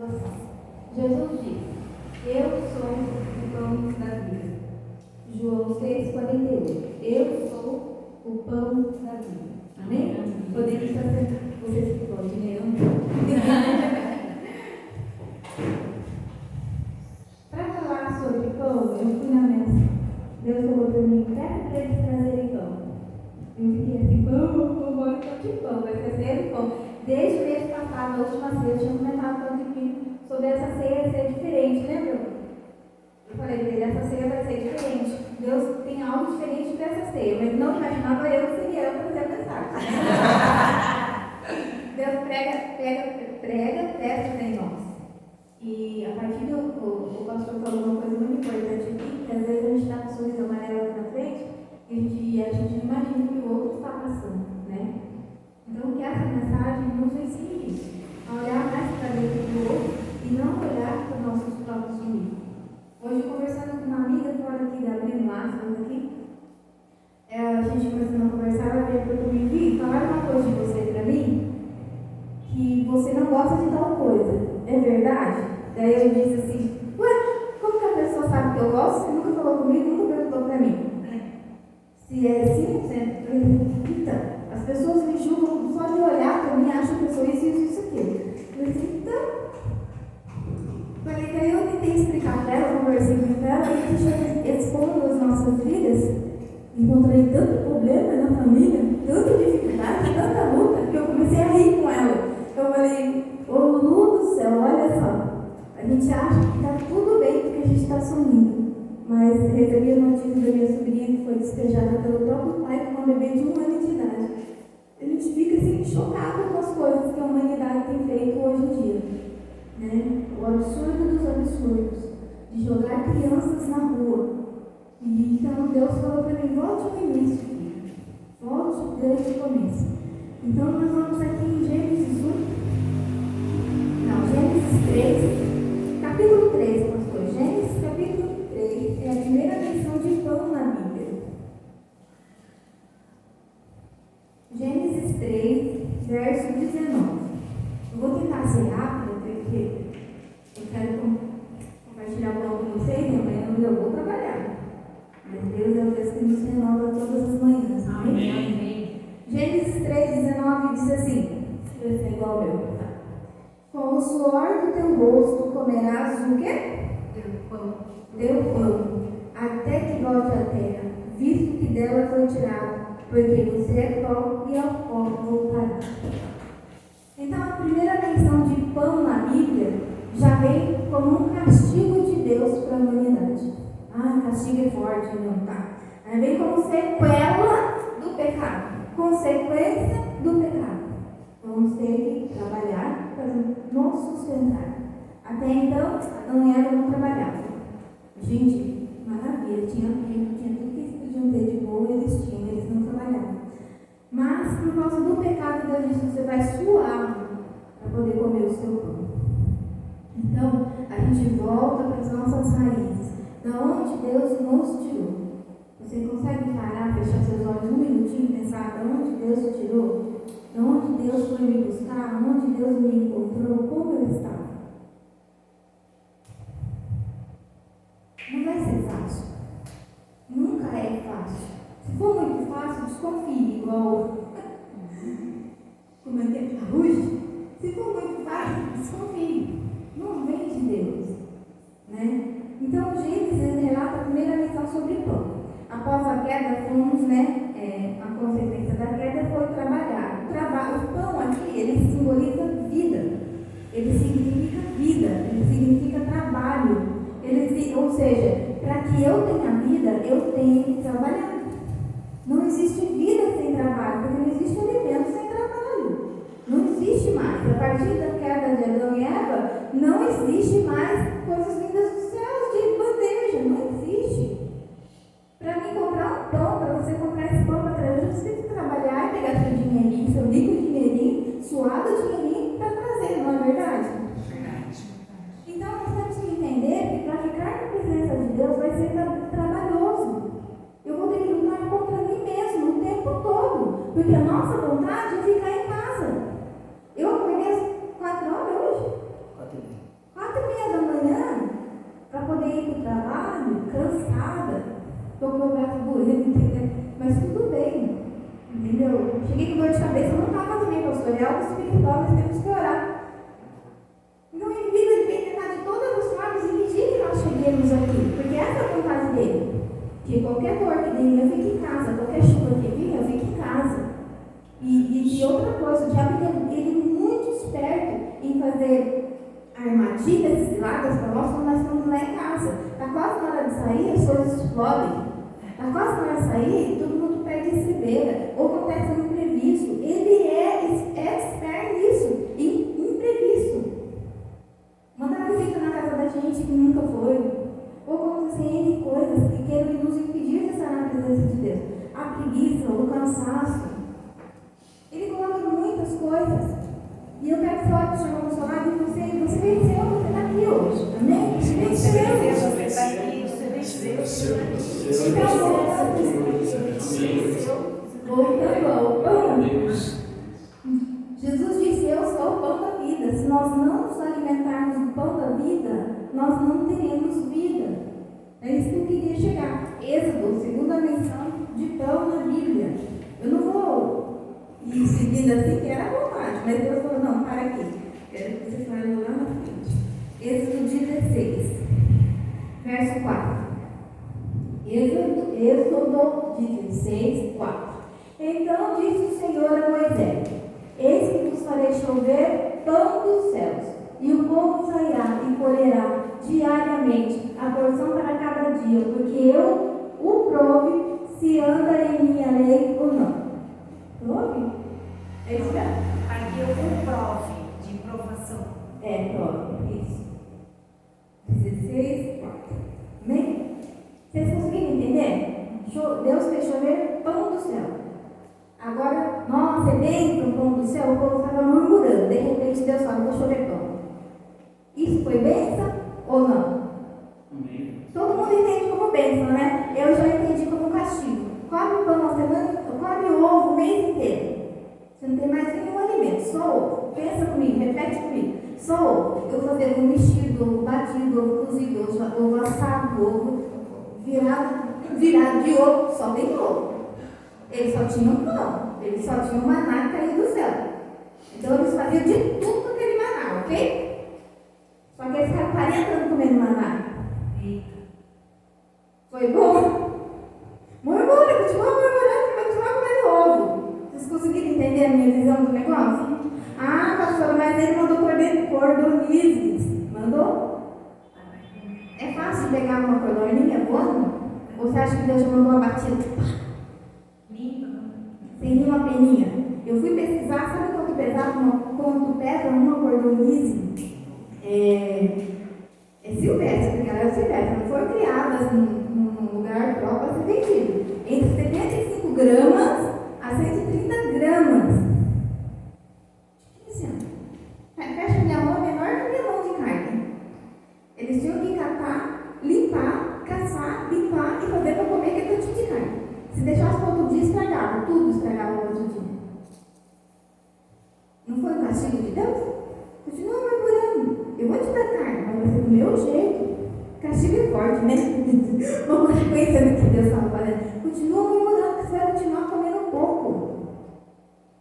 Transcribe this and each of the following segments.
Jesus disse: Eu sou o pão da vida. João 6,48. Eu sou o pão da vida. Amém? Podemos fazer. Vocês podem, Para falar sobre pão, eu fui na mesa. Deus falou para mim: peça para eles trazerem pão. Eu fiquei assim: vamos de pão, vai ser ceia de pão. Desde o mês passado, a última ceia, eu tinha comentado com o Divino sobre essa ceia ser diferente, lembra? Eu falei para ele: essa ceia vai ser diferente. Deus tem algo diferente para essa ceia, mas não imaginava eu que seria eu trazer a mensagem. Deus prega testes em nós. E a partir o pastor falou uma coisa muito importante aqui, que às vezes a gente está com um sorriso amarelo na frente e a gente não imagina que o outro está passando, né? Então, que essa mensagem nos ensine isso, a olhar mais para dentro do outro e não olhar para os nossos próprios umbidos. Hoje, conversando com uma amiga fora aqui da Abril Márcia, aqui, a gente começando a conversar, ela veio para mim: Vi, falaram uma coisa de você para mim, que você não gosta de tal coisa. É verdade? Daí eu disse assim: ué, como que a pessoa sabe que eu gosto? Você nunca falou comigo, nunca perguntou para mim. Se é assim, então, as pessoas me julgam só de olhar para mim, acham que eu sou isso, aquilo. Eu disse: então. Falei, daí eu tentei explicar para ela, conversei com ela, e a gente expondo as nossas vidas. Encontrei tanto problema na família, tanta dificuldade, tanta luta, que eu comecei a rir com ela. Eu falei: ô Lulu do céu, olha só, a gente acha que está tudo bem porque a gente está sorrindo, mas recebi a notícia da minha sobrinha que foi despejada pelo próprio pai com uma bebê de 1 ano de idade. A gente fica assim chocado com as coisas que a humanidade tem feito hoje em dia, né? O absurdo dos absurdos, de jogar crianças na rua. E então Deus falou para mim: volte ao início, filho. Volte desde o começo. Então nós vamos aqui em Gênesis 3, capítulo 3, pastor. Gênesis capítulo 3 é a primeira menção de pão na Bíblia. Gênesis 3, verso 19. Eu vou tentar ser rápido, porque eu quero compartilhar o pão com vocês, e amanhã eu vou trabalhar. Mas Deus é o Deus que nos renova todas as manhãs. Amém? Amém. Gênesis 3,19 diz assim: esse é igual ao meu, tá? Com o suor do teu rosto comerás o quê? Teu pão, até que volte à terra, visto que dela foi tirado, porque você é pó e ao pó voltará. Então, a primeira menção de pão na Bíblia já vem como um castigo de Deus para a humanidade. Ah, castigo é forte, não tá? Aí vem como sequela do pecado, consequência do pecado. Vamos ter que trabalhar para nos sustentar. Até então, Adão e Eva não trabalhavam. Gente, maravilha, tinha tudo que eles podiam ter de bom, eles tinham, eles não trabalhavam. Mas, por causa do pecado, Deus disse: você vai suar para poder comer o seu pão. Então, a gente volta para as nossas raízes, da onde Deus nos tirou. Você consegue parar, fechar seus olhos um minutinho e pensar de onde Deus te tirou? De onde Deus foi me buscar? Onde Deus me encontrou? Como eu estava? Não vai ser fácil. Nunca é fácil. Se for muito fácil, desconfie, igual como é que é? Ruge. Se for muito fácil, desconfie. Não vem de Deus, né? Então, Gênesis relata a primeira lição sobre pão. Após a queda, fomos, a consequência da queda foi trabalhar. O pão aqui, ele simboliza vida. Ele significa vida. Ele significa trabalho. Ou seja, para que eu tenha vida, eu tenho que trabalhar. Não existe vida sem trabalho, porque não existe alimento sem trabalho. Não existe mais. A partir da queda de Adão e Eva, não existe mais coisas vindas dos céus de bandeja. Não existe. Para mim comprar um pão, para você comprar esse pão para trazer, você tem que trabalhar e pegar seu dinheirinho, seu rico dinheirinho, suado dinheirinho para trazer, não é verdade? Verdade. Então nós temos que entender que para ficar na presença de Deus vai ser trabalhoso. Eu vou ter que lutar contra mim mesmo o tempo todo, porque a nossa vontade é ficar em casa. Eu acordei às 4 horas hoje. ir para o trabalho cansada, estou com o meu braço doendo, entendeu? Mas tudo bem, entendeu? Cheguei com dor de cabeça, não estava também, pastor, é algo espiritual, nós temos que orar. Então o inimigo ele vem tentar de todas as formas impedir que nós cheguemos aqui, porque essa é a vontade dele. Que qualquer dor que dê, eu fique em casa, qualquer chuva que vir, eu fique em casa. E outra coisa, o diabo ele é muito esperto em fazer armadilhas, ciladas para nós quando nós estamos lá em casa. Está quase na hora de sair, as coisas explodem. Está quase na hora de sair, todo mundo perde a estribeira. Ou acontece um imprevisto. Ele é expert nisso, imprevisto. Mandar visita na casa da gente que nunca foi. Ou acontecer N coisas que queiram nos impedir de estar na presença de Deus. A preguiça, o cansaço. Ele coloca muitas coisas. E eu quero que você olhe para o seu irmão do seu lado e você venceu, você está aqui hoje. Amém? Você venceu. Você está aqui, você venceu. Voltando ao pão. Jesus disse, eu sou o pão da vida. Se nós não nos alimentarmos do pão da vida, nós não teremos vida. É isso que eu queria chegar. Êxodo, segunda menção de pão na Bíblia. Eu não vou ir seguindo assim, que era a vontade, mas Deus falou, não, para aqui. Quero que você fale lá na frente. Êxodo 16, verso 4. Êxodo 16, 4. Então disse o Senhor a Moisés, eis que vos farei chover pão dos céus, e o povo sairá e colherá diariamente a porção para cada dia, porque eu o prove se anda em minha lei ou não. Prove? É isso mesmo? Aqui eu o prove, de provação. É, prove, isso. 16, 4. Amém? Vocês conseguiram entender? Deus fez chover pão do céu. Agora, nossa, é bem o pão do céu, o povo estava murmurando. De repente Deus fala, vou chover pão. Isso foi bênção ou não? Amém. Todo mundo entende como bênção, né? Eu já entendi como castigo. Come pão na semana, come ovo o mês inteiro. Você não tem mais nenhum alimento, só ovo. Pensa comigo, repete comigo. Só ovo. Eu fazia ovo mexido, ovo batido, ovo cozido, ovo assado, ovo virado de ovo, só tem ovo. Eles só tinham pão, eles só tinham maná que caiu do céu. Então eles faziam de tudo com aquele maná, ok? Só que eles ficaram 40 anos comendo maná. Foi bom? Murmura, continua murmurando, vai continuar comendo ovo. Vocês conseguiram entender a minha visão do negócio? Ah, pastora, mas ele mandou cordonizes. Mandou? É fácil de pegar uma codorninha voando? Ou você acha que Deus já mandou uma batida? Sem nenhuma peninha. Eu fui pesquisar, sabe quanto pesa uma cordonize? É silvestre, porque ela é silvestre. Não foi criada num lugar próprio para ser vendido. Entre 75 gramas a 130 gramas. Assim, fecha minha mão, é menor que minha mão de carne. Eles tinham que catar, limpar, caçar, limpar e fazer para comer aquele tantinho de carne. Se deixasse para outro dia, estragava. Tudo estragava para outro dia. Não foi o castigo de Deus? Continua murmurando. Eu vou te dar carne, mas vai ser do meu jeito. Castigo é forte, né? Uma consequência do que Deus estava fazendo. Continua murmurando, que você vai continuar comendo pouco.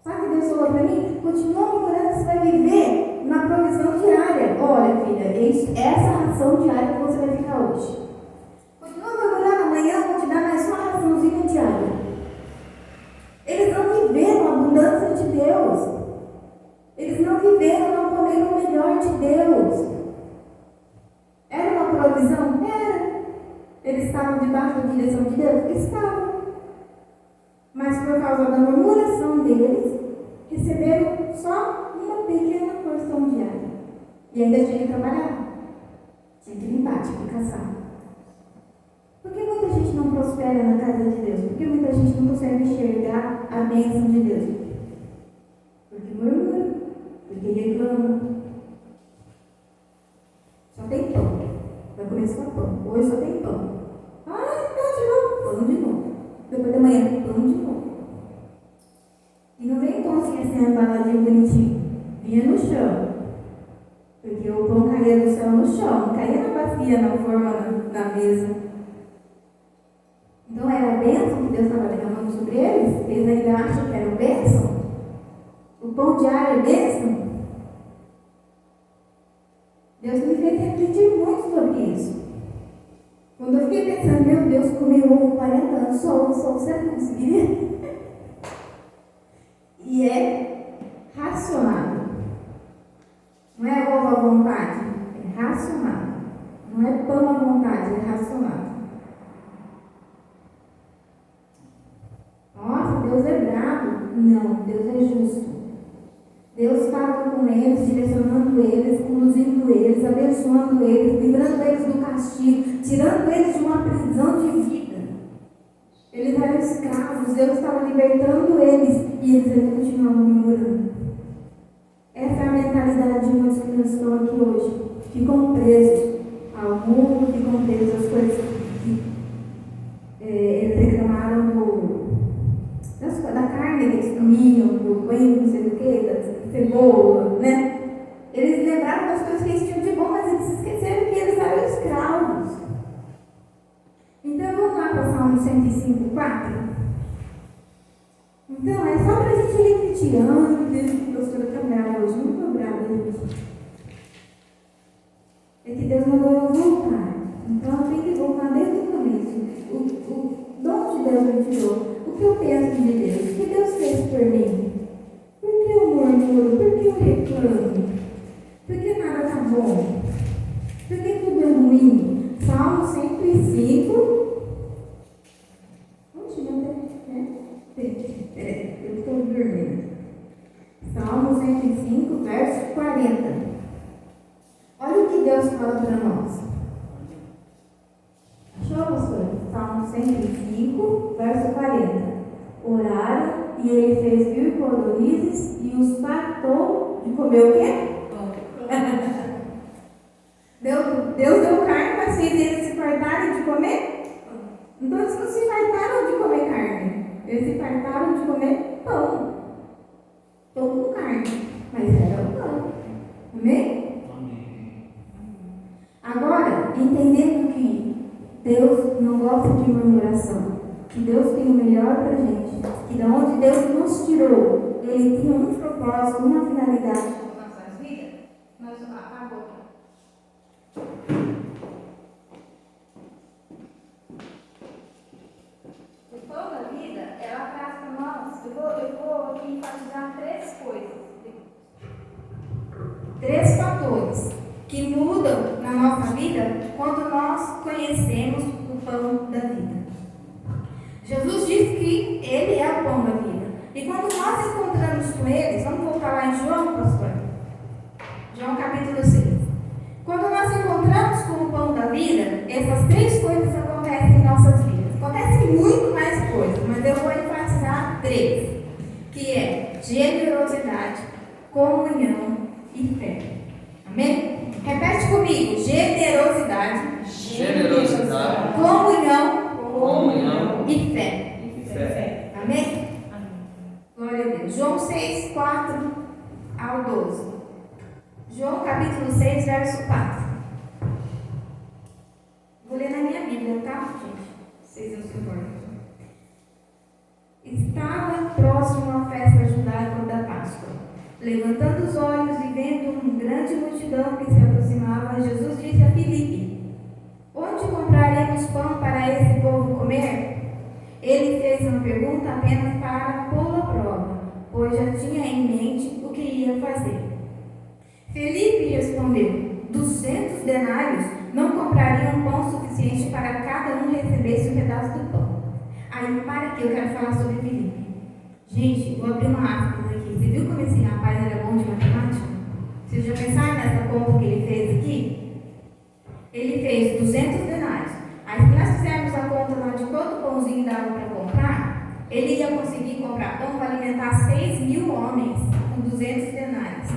Sabe o que Deus falou para mim? Continua murmurando, que você vai viver na provisão diária. Olha, filha, essa ração diária que você vai ficar hoje. Continua murmurando, amanhã eu vou te dar mais uma raçãozinha diária. Eles não viveram a abundância de Deus. Eles não viveram, não comeram o melhor de Deus. Era uma provisão? Era. Eles estavam debaixo da direção de Deus? Estavam. Mas por causa da murmuração deles, receberam só uma pequena porção diária. E ainda tinha que trabalhar. Tinha que limpar, tinha que caçar. Por que muita gente não prospera na casa de Deus? Por que muita gente não consegue enxergar a bênção de Deus? Porque murmura, porque reclama. Só tem pão. Vai comer só pão. Hoje só tem pão. Ah, pão de novo. Pão de novo. Depois da manhã, pão de novo. E não vem pãozinho assim, embaladinho bonitinho. Vinha no chão. Porque o pão caía do céu no chão, não caía na bacia, na forma, na mesa. Então era a bênção que Deus estava derramando sobre eles? Eles ainda acham que era bênção? O pão diário é bênção? Deus me fez refletir muito sobre isso. Quando eu fiquei pensando, meu Deus, comi ovo 40 anos, só ovo, será que eu conseguiria? E é racionado. Não é ovo à vontade, é racionado. Não é pão à vontade, é racionado. Nossa, Deus é bravo. Não, Deus é justo. Deus fala com eles, direcionando eles, conduzindo eles, abençoando eles, livrando eles do castigo, tirando eles de uma prisão de vida. Eles eram escravos, Deus estava libertando eles e eles ainda continuavam murmurando. Essa é a mentalidade de muitos que estão aqui hoje. Ficam presos ao mundo, ficam presos às coisas que eles reclamaram da carne que eles comiam, do coentro, não sei do que, da cebola, né? Eles lembraram das coisas que eles tinham de bom, mas eles esqueceram que eles eram escravos. Então vamos lá para o Salmo 105, 4. Então é só para a gente refletir antes, que a professora está brava hoje, não estou brava hoje. É que Deus mandou eu voltar. Então eu tenho que voltar desde o começo. De onde Deus me tirou? O que eu penso de Deus? O que Deus fez por mim? Por que eu murmuro? Por que eu reclamo? Por que nada está bom? Por que tudo é ruim? Salmo 105. Onde eu estou dormindo. Salmo 105, verso 40. Olha o que Deus fala para nós. Achou, pastor? Salmo 105, verso 40. Oraram e ele fez vir cordonizes e os fartou de comer o quê? Deus deu carne, mas fez eles se fartarem de comer? Então eles não se fartaram de comer carne. Eles se fartaram de comer pão. Pão com carne. Mas era o pão. Amém? Agora, entendendo que Deus não gosta de murmuração, que Deus tem o melhor para a gente, que de onde Deus nos tirou, Ele tinha um propósito, uma finalidade nas nossas vidas, nós acabou. O pão da vida, ela traz para nós, eu vou aqui enfatizar três coisas, três fatores que mudam na nossa vida quando nós conhecemos o pão da vida. Jesus disse que Ele é o pão da vida. E quando nós encontramos com Ele, vamos voltar lá em João, pastor? João capítulo 6. Quando nós encontramos com o pão da vida, essas três coisas acontecem em nossas vidas. Acontecem muito mais coisas, mas eu vou enfatizar três, que é generosidade, comunhão e fé. Amém? Repete comigo: generosidade, comunhão e fé. Amém? Glória a Deus. João 6, 4 ao 12. João capítulo 6, verso 4. Vou ler na minha Bíblia, tá, gente? Vocês não se importam. Estava próximo à festa judaica da Páscoa. Levantando os olhos e vendo uma grande multidão que se aproximava, Jesus disse a Filipe: onde compraremos pão para esse povo comer? Ele fez uma pergunta apenas para pô-lo à prova, pois já tinha em mente o que ia fazer. Filipe respondeu: 200 denários não comprariam pão suficiente para cada um recebesse um pedaço do pão. Aí, para aqui, eu quero falar sobre Filipe. Gente, vou abrir uma aspas aqui. Você viu como esse rapaz era bom de matemática? Vocês já pensaram nessa conta que ele fez aqui? Ele fez 200 denários. Aí, se nós fizermos a conta lá de quanto pãozinho dava para comprar, ele ia conseguir comprar pão para alimentar 6.000 homens com 200 denários.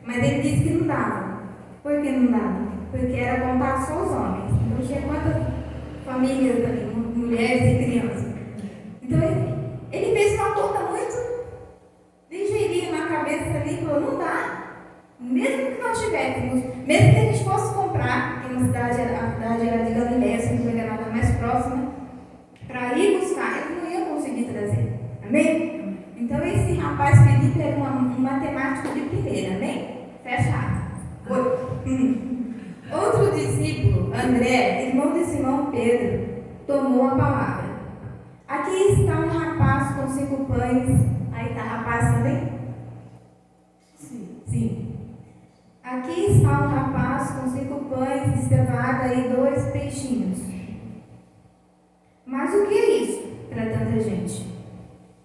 Mas ele disse que não dava. Por que não dava? Porque era contar só os homens. Então, tinha quantas famílias ali, mulheres e crianças. Então, ele fez uma conta muito ligeirinha na cabeça ali e falou: não dá. Mesmo que nós tivéssemos Mesmo que a gente fosse comprar, tem uma cidade, a cidade era de Galileia, se não me engano, a mais próxima, para ir buscar, ele não ia conseguir trazer. Amém? Então esse rapaz Felipe era um matemático de primeira, amém? Fecha aspas. Outro discípulo, André, irmão de Simão Pedro, tomou a palavra. Aqui está um rapaz com 5 pães. Aí está rapaz também? Sim. Aqui está um rapaz com 5 pães de cevada e 2 peixinhos. Mas o que é isso para tanta gente?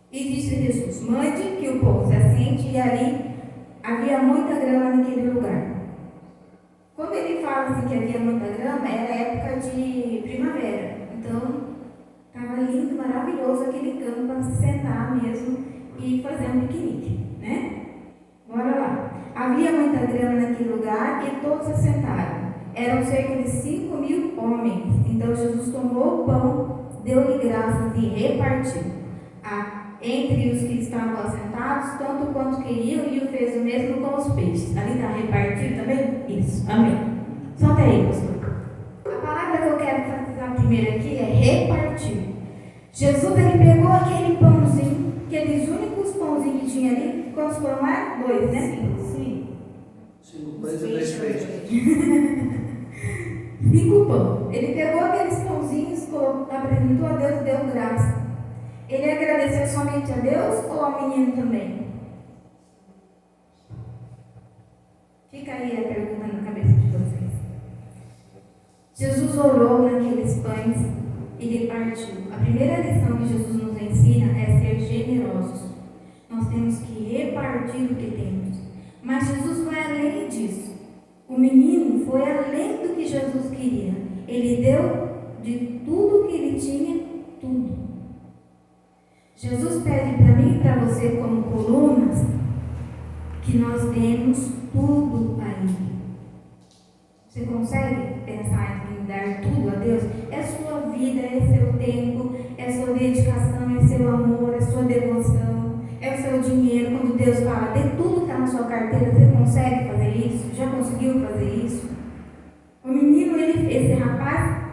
E disse Jesus: mande que o povo se assente, e ali havia muita grama naquele lugar. Quando ele fala assim que havia muita grama, era época de primavera. Então, estava lindo, maravilhoso aquele campo para se sentar mesmo e fazer um piquenique, né? Bora lá. Havia muita grama naquele lugar e todos se sentaram. Eram cerca de 5.000 homens. Então, Jesus tomou o pão, deu-lhe graças e repartiu entre os que estavam assentados, tanto quanto queriam, e o fez o mesmo com os peixes. Ali está repartido também? Isso. Amém. Solta aí, pastor. A palavra que eu quero enfatizar primeiro aqui é repartir. Jesus, ele pegou aquele pãozinho, aqueles únicos pãozinhos que tinha ali. Quantos foram lá? 2, né? Sim. 5 pães e 2 peixes. 5 pão. Ele pegou aqueles pãozinhos, apresentou a Deus e deu graça. Ele agradeceu somente a Deus ou ao menino também? Fica aí a pergunta na cabeça de vocês. Jesus orou naqueles pães e repartiu. A primeira lição que Jesus nos ensina é ser generosos. Nós temos que repartir o que temos. Mas Jesus vai além disso. O menino foi além do que Jesus queria. Ele deu de tudo que ele tinha, tudo. Jesus pede para mim e para você, como colunas, que nós demos tudo a Ele. Você consegue pensar em dar tudo a Deus? É sua vida, é seu tempo, é sua dedicação, é seu amor, é sua devoção, é o seu dinheiro. Quando Deus fala, dê tudo que está na sua carteira, você consegue fazer isso? Já conseguiu fazer isso? O menino, esse rapaz,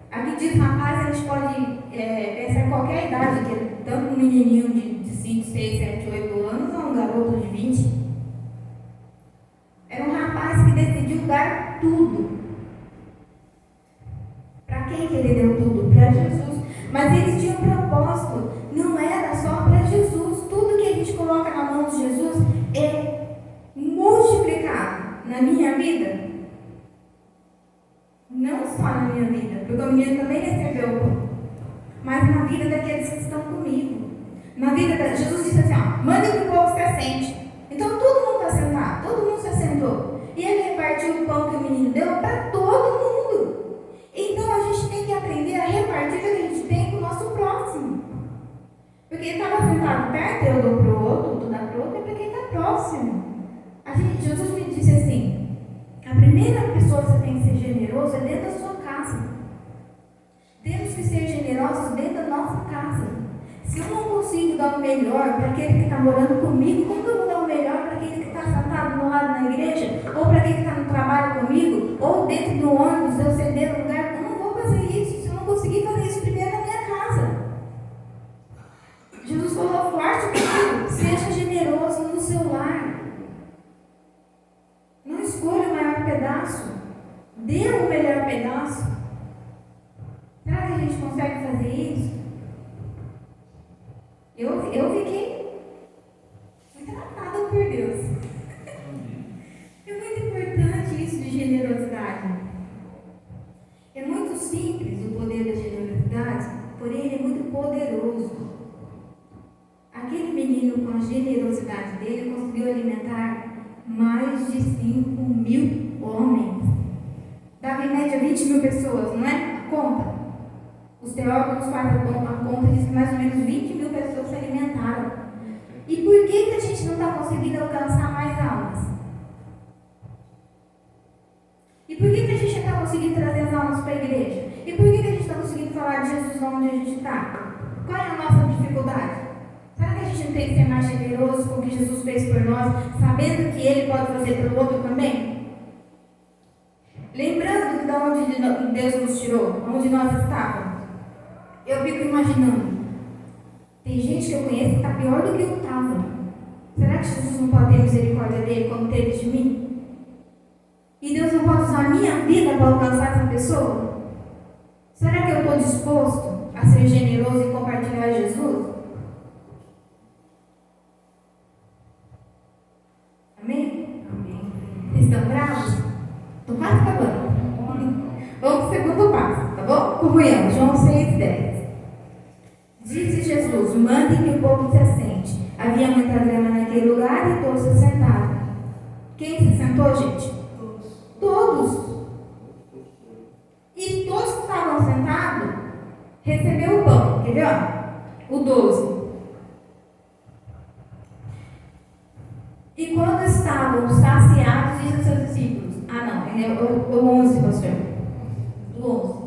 aqui diz rapaz, a gente pode pensar em qualquer idade, que tanto um menininho de 5, 6, 7, 8 anos, ou um garoto de 20. Era um rapaz que decidiu dar tudo. Para quem que ele deu tudo? Para Jesus. Mas ele tinha um propósito, não era só para Jesus. Tudo que a gente coloca na mão de Jesus é multiplicado na minha vida. Não só na minha vida, porque o menino também recebeu o pão, mas na vida daqueles que estão comigo. Na vida Jesus disse assim, mande que o povo se assente. Então todo mundo está sentado, todo mundo se assentou. E ele repartiu o pão que o menino deu para todo mundo. Então a gente tem que aprender a repartir o que a gente tem com o nosso próximo. Porque ele estava sentado perto, eu dou para o outro, tu dá para o outro, é para quem está próximo. Jesus me disse assim, a primeira pessoa que você tem que ser generoso é dentro da sua casa. Temos que ser generosos dentro da nossa casa. Se eu não consigo dar o melhor para aquele que está morando comigo, como eu vou dar o melhor para aquele que está sentado do lado na igreja? Ou para aquele que está no trabalho comigo? Ou dentro do ônibus, eu ceder o lugar? Eu não vou fazer isso se eu não conseguir fazer isso primeiro na minha casa. Jesus falou forte comigo, seja generoso no seu lar. Não escolha o maior pedaço. Dê o melhor pedaço. Será que a gente consegue fazer isso? Eu fiquei tratada por Deus. É muito importante isso de generosidade. É muito simples o poder da generosidade, porém ele é muito poderoso. Aquele menino, com a generosidade dele, conseguiu alimentar mais de 5.000 homens. Dava em média 20.000 pessoas, não é? A conta. Os teólogos fazem a conta diz que mais ou menos 20.000 pessoas se alimentaram. E por que a gente não está conseguindo alcançar mais almas? E por que a gente está conseguindo trazer as almas para a igreja? E por que a gente está conseguindo falar de Jesus onde a gente está? Qual é a nossa dificuldade? Será que a gente não tem que ser mais generoso com o que Jesus fez por nós, sabendo que Ele pode fazer pelo outro também? lembrando de onde Deus nos tirou, onde nós estávamos. Eu fico imaginando, tem gente que eu conheço que está pior do que eu estava. Será que Jesus não pode ter misericórdia dele como teve de mim? E Deus não pode usar a minha vida para alcançar essa pessoa? Será que eu estou disposto a ser generoso e compartilhar Jesus? Amém? Amém. Vocês estão bravos? Estou quase acabando. Vamos para o segundo passo, tá bom? Comunhão, João 6,10. Disse Jesus: mandem que o povo se assente. Havia muita grama naquele lugar e todos se sentaram. Quem se sentou, gente? Todos. E todos que estavam sentados receberam o pão. Quer ver? Ó? O 12. E quando estavam saciados, disse aos seus discípulos. O 11, pastor. O 11.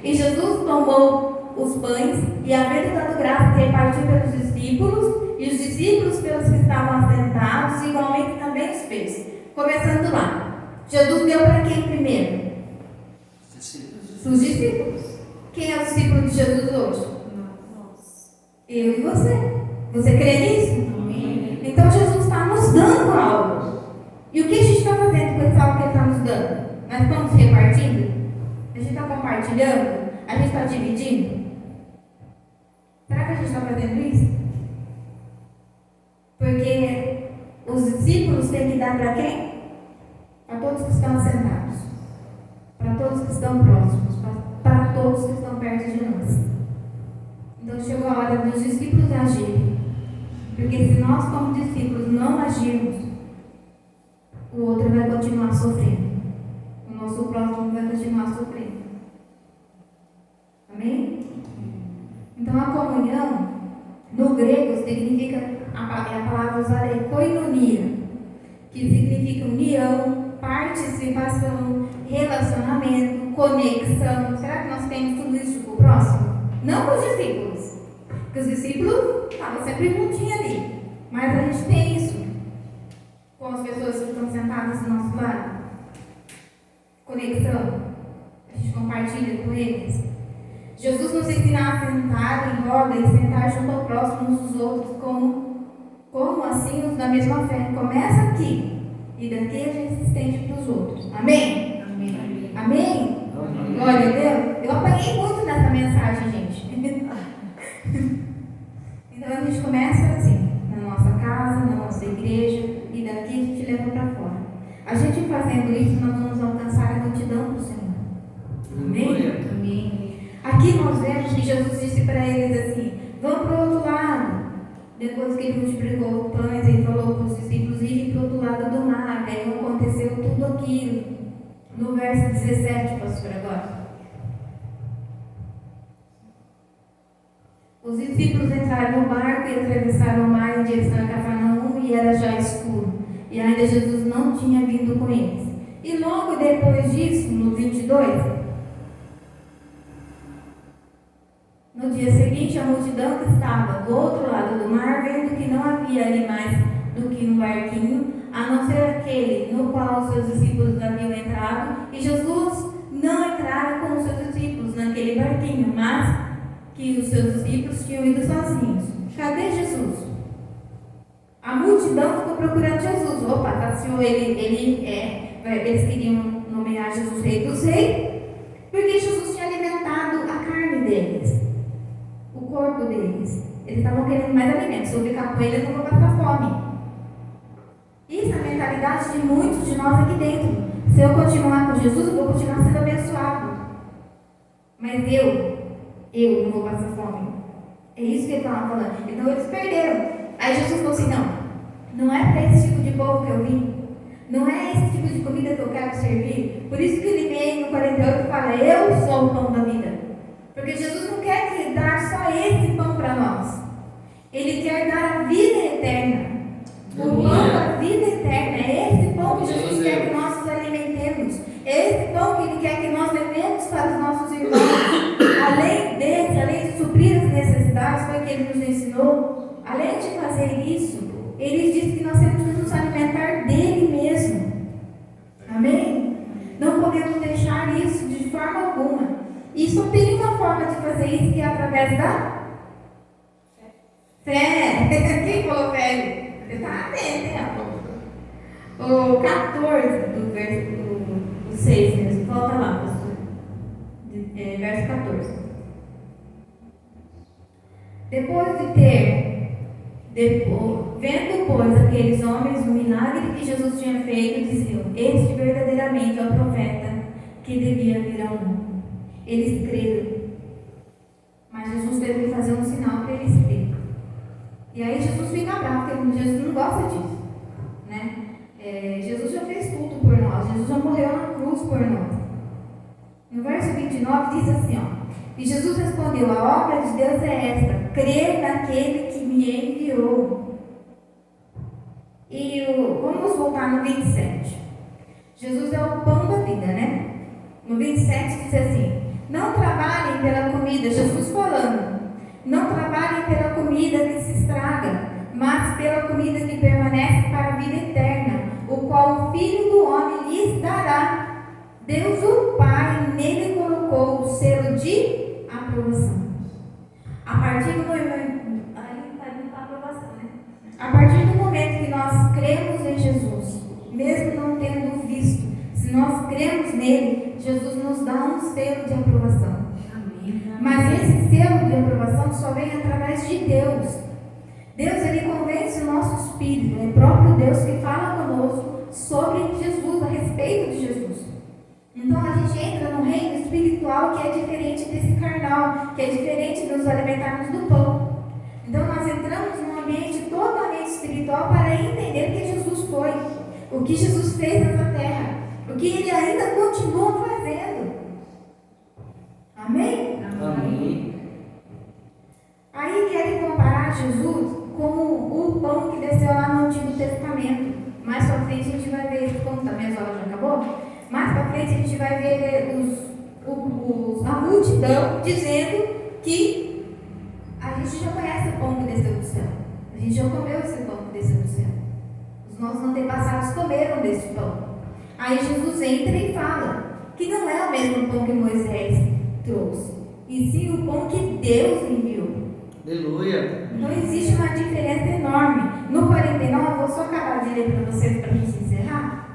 E Jesus tomou os pães e, havendo dado graça, repartiu pelos discípulos, e os discípulos pelos que estavam assentados, igualmente também os fez. Começando lá. Jesus deu para quem primeiro? Os discípulos. Quem é o discípulo de Jesus hoje? Nós. Eu e você. Você crê nisso? Amém. Então Jesus está nos dando algo. E o que a gente está fazendo com esse algo que Ele está nos dando? Nós estamos repartindo? A gente está compartilhando? A gente está dividindo? Será que a gente está fazendo isso? Porque os discípulos têm que dar para quem? Para todos que estão assentados, para todos que estão próximos, para todos que estão perto de nós. Então chegou a hora dos discípulos agirem. Porque se nós, como discípulos, não agirmos, o outro vai continuar sofrendo. O nosso próximo vai continuar sofrendo. Amém? Então a comunhão, no grego, significa, a palavra usada é koinonia, que significa união, participação, relacionamento, conexão. Será que nós temos tudo isso com o próximo? Não com os discípulos. Porque os discípulos estavam sempre juntinhos ali. Mas a gente tem isso com as pessoas que estão sentadas do nosso lado. Conexão. A gente compartilha com eles. Jesus nos ensina a sentar em roda e sentar junto ao próximo uns dos outros, como assim os da mesma fé. Começa aqui e daqui a gente se estende para os outros. Amém? Amém. Amém? Glória a Deus. Eu apanhei muito nessa mensagem, gente. Então a gente começa assim, na nossa casa, na nossa igreja, e daqui a gente leva para fora. A gente fazendo isso, nós vamos alcançar a gratidão do Senhor. Amém? Amém. Aqui nós vemos que Jesus disse para eles assim: vão para o outro lado. Depois que ele multiplicou os pães, ele falou para os discípulos irem para o outro lado do mar. Aí aconteceu tudo aquilo. No verso 17, pastor, agora. Os discípulos entraram no barco e atravessaram o mar em direção a Cafarnaum, e era já escuro. E ainda Jesus não tinha vindo com eles. E logo depois disso, no 22, no dia seguinte, a multidão que estava do outro lado do mar, vendo que não havia ali mais do que um barquinho, a não ser aquele no qual os seus discípulos haviam entrado, e Jesus não entrara com os seus discípulos naquele barquinho, mas que os seus discípulos tinham ido sozinhos. Cadê Jesus? A multidão ficou procurando Jesus. Opa, taciou eles queriam nomear Jesus Rei dos Reis, porque Jesus tinha alimentado a carne deles, o corpo deles. Eles estavam querendo mais alimento. Se eu ficar com ele, eu não vou passar fome. Isso é a mentalidade de muitos de nós aqui dentro. Se eu continuar com Jesus, eu vou continuar sendo abençoado. Mas eu não vou passar fome. É isso que ele estava falando. Então eles perderam. Aí Jesus falou assim: não é para esse tipo de povo que eu vim. Não é esse tipo de comida que eu quero servir. Por isso que ele vem no 48 e fala: eu sou o pão da vida. Porque Jesus não quer dar só esse pão para nós. Ele quer dar a vida eterna. O pão da vida eterna. É esse pão que Jesus quer que nós nos alimentemos. É esse pão que Ele quer que nós levemos para os nossos irmãos. Além de suprir as necessidades, foi o que Ele nos ensinou. Além de fazer isso, Ele disse que nós temos que nos alimentar dele mesmo. Amém? Não só tem uma forma de fazer isso, que é através da fé. Quem falou fé? Você está atento, hein? O 14 do verso do 6 mesmo. Volta lá, pastor. Verso 14. Depois de vendo, pois, aqueles homens o milagre que Jesus tinha feito, diziam: este verdadeiramente é o profeta que devia vir ao mundo. Eles creram, mas Jesus teve que fazer um sinal para eles crerem. E aí Jesus fica bravo, porque Jesus não gosta disso, né? Jesus já fez tudo por nós, Jesus já morreu na cruz por nós. No verso 29 diz assim, ó: e Jesus respondeu: a obra de Deus é esta, crer naquele que me enviou. E vamos voltar no 27. Jesus é o pão da vida, né? No 27 diz assim: não trabalhem pela comida, Jesus falando, não trabalhem pela comida que se estraga, mas pela comida que permanece para a vida eterna, o qual o Filho do Homem lhes dará. Deus o Pai nele colocou o selo de aprovação. A partir do momento, a partir do momento que nós cremos em Jesus, mesmo não tendo visto, se nós cremos nele, Jesus nos dá um selo de aprovação. Amém. Mas esse selo de aprovação só vem através de Deus. Deus, ele convence o nosso espírito, é o próprio Deus que fala conosco sobre Jesus, a respeito de Jesus. Então a gente entra num reino espiritual que é diferente desse carnal, que é diferente de nos alimentarmos do pão. Então nós entramos num ambiente totalmente espiritual para entender o que Jesus foi, o que Jesus fez nessa terra, o que ele ainda continua fazendo. Amém? Amém. Aí querem comparar Jesus como o pão que desceu lá no Antigo Testamento. Mais pra frente a gente vai ver, como também as horas já acabou, mais pra frente a gente vai ver a multidão dizendo que a gente já conhece o pão que desceu do céu. A gente já comeu esse pão que desceu do céu. Os nossos antepassados comeram desse pão. Aí Jesus entra e fala que não é o mesmo pão que Moisés trouxe, e sim o pão que Deus enviou. Aleluia. Então existe uma diferença enorme. No 49, eu vou só acabar de ler para vocês para a gente encerrar.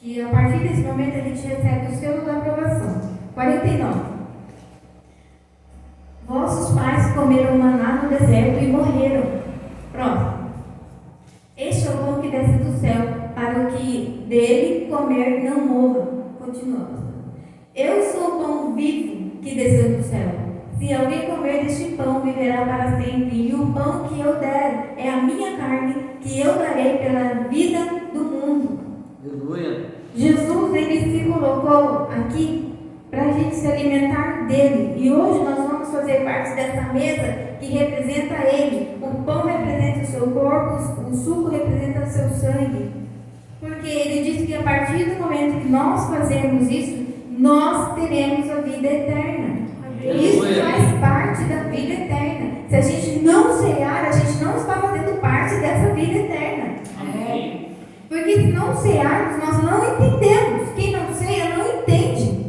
Que a partir desse momento a gente recebe o selo da aprovação. 49. Vossos pais comeram maná no deserto e morreram. Próximo. Este é o pão que desce do céu, para o que dele comer não morra. Continuamos. Eu sou o pão vivo que desceu do céu. Se alguém comer deste pão, viverá para sempre. E o pão que eu der é a minha carne, que eu darei pela vida do mundo. Aleluia. Jesus, ele se colocou aqui para a gente se alimentar dele. E hoje nós vamos fazer parte dessa mesa que representa ele. O pão representa o seu corpo, o suco representa o seu sangue. Porque ele disse que a partir do momento que nós fazemos isso, nós teremos a vida eterna. Isso faz parte da vida eterna. Se a gente não cear, a gente não está fazendo parte dessa vida eterna. Amém. Porque se não cearmos, nós não entendemos. Quem não ceia não entende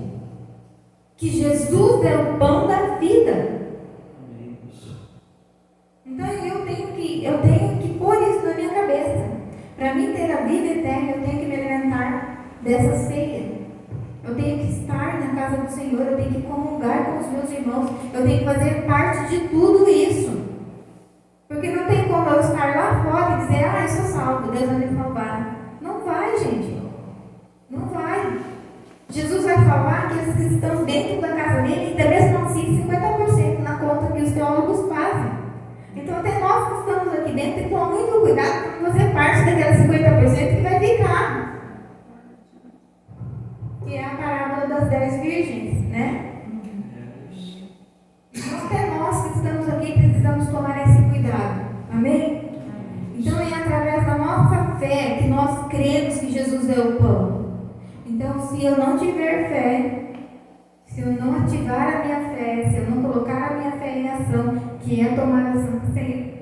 que Jesus é o pão da vida. Então eu tenho que pôr isso na minha cabeça. Para mim ter a vida eterna, eu tenho que me alimentar dessa ceia. Eu tenho que estar na casa do Senhor, eu tenho que comungar com os meus irmãos, eu tenho que fazer parte de tudo isso. Porque não tem como eu estar lá fora e dizer: eu sou salvo, Deus vai me salvar. Não vai, gente. Não vai. Jesus vai salvar aqueles que estão dentro da casa dele, e talvez não siga 50% na conta que os teólogos fazem. Então até nós que estamos aqui dentro, tem que tomar muito cuidado para fazer parte daquelas 50% que vai ficar. Que é a parábola das 10 virgens, né? Então até nós que estamos aqui precisamos tomar esse cuidado. Amém? Então é através da nossa fé que nós cremos que Jesus é o pão. Então se eu não tiver fé, se eu não ativar a minha fé, se eu não colocar a minha fé em ação, que é tomar a Santa Ceia,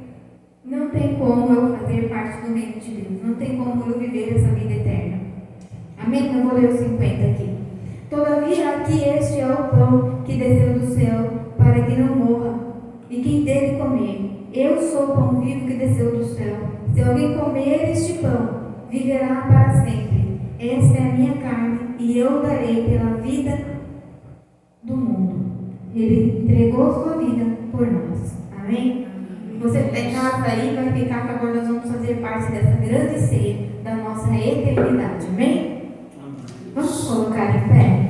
não tem como eu fazer parte do reino de Deus. Não tem como eu viver essa vida eterna. Amém? Eu vou ler os 50 aqui. Todavia, que este é o pão que desceu do céu, para que não morra, e quem dele comer. Eu sou o pão vivo que desceu do céu. Se alguém comer este pão, viverá para sempre. Esta é a minha carne, e eu darei pela vida do mundo. Ele entregou sua vida por nós. Amém? Você que está em casa aí, vai ficar que agora nós vamos fazer parte dessa grande ceia da nossa eternidade. Amém? Vamos colocar em pé.